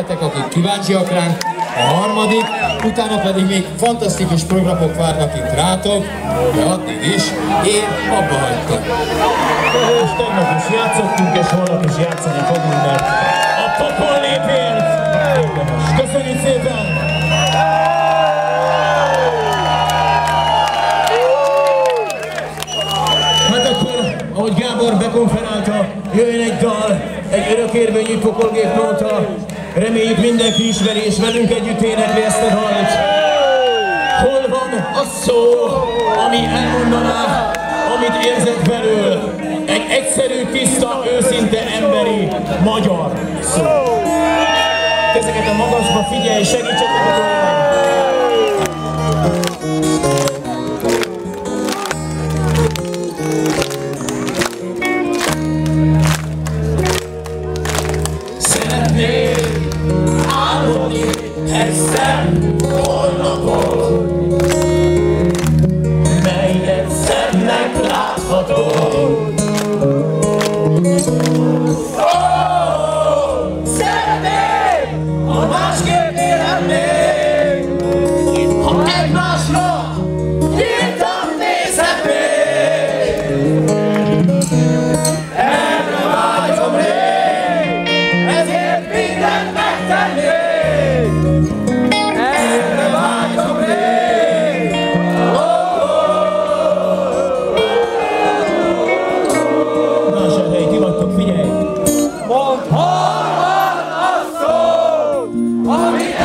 veletek, akik kíváncsiak ránk. A harmadik, utána pedig még fantasztikus programok várnak itt rátok, de addig is én abba hagytam. És tegnap is játszottunk, és holnap is játszani fogunk, mert a pokol népért érdemes. Köszönjük szépen! Hát akkor, ahogy Gábor bekonferálta, jöjjön egy dal, egy örökérvényű pokolgép nóta. Reméljük mindenki ismeri, és velünk együtt énekli ezt a dalt. Hol van a szó, ami elmondaná, amit érzek belül? Egy egyszerű, tiszta, őszinte, emberi, magyar szó. Kezeket a magasba, figyelj, segítsetek a dolgokban! Szeretnék álmodni egyszer holnapot, melyet szemnek látható. Szeretnék, ha másképp élhetnék, ha egymásra nyíltan nézhetnék. Erre vágyom rég, ezért mindent megtennék. Erre vágyom rég. Vásárhelyi, ti vagytok, figyelj! Mondd, hol van a szó, amit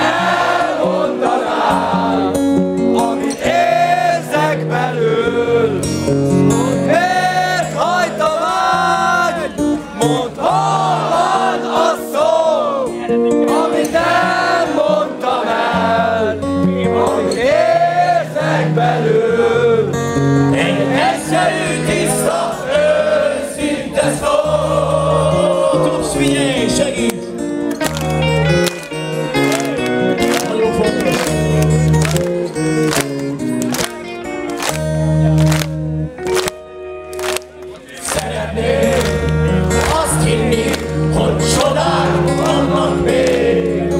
elmondanál, amit érzek belül. Mondd, miért hajt a vágy? Mondd, hol van a szó, amit nem mondtam el, amit érzek belül. Egy egyszerű, tiszta, őszinte szó. Topsz, figyelj, segíts! Nagyon fontos! Szeretnék azt hinni, hogy csodák vannak még,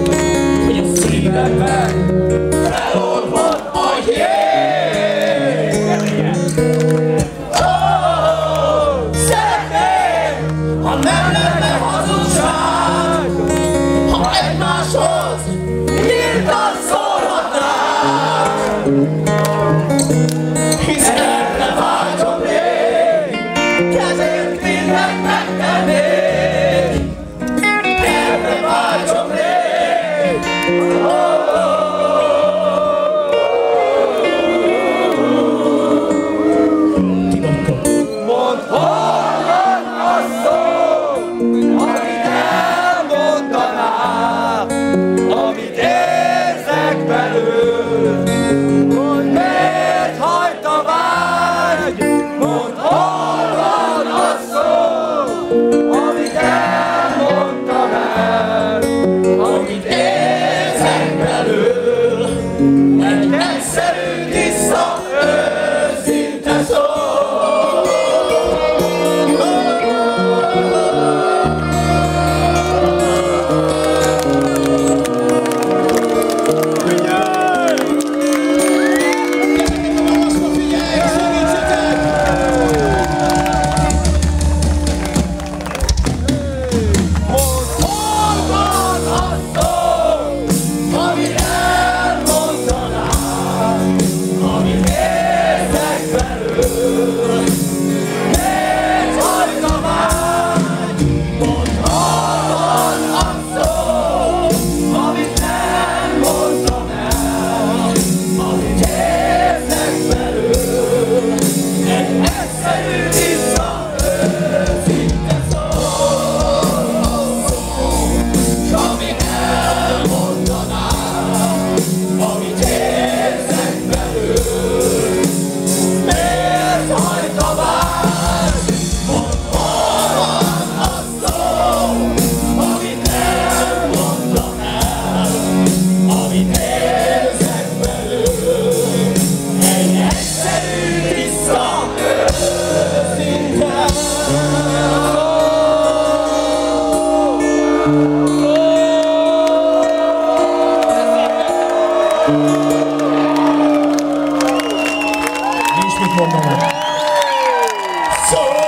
Szól!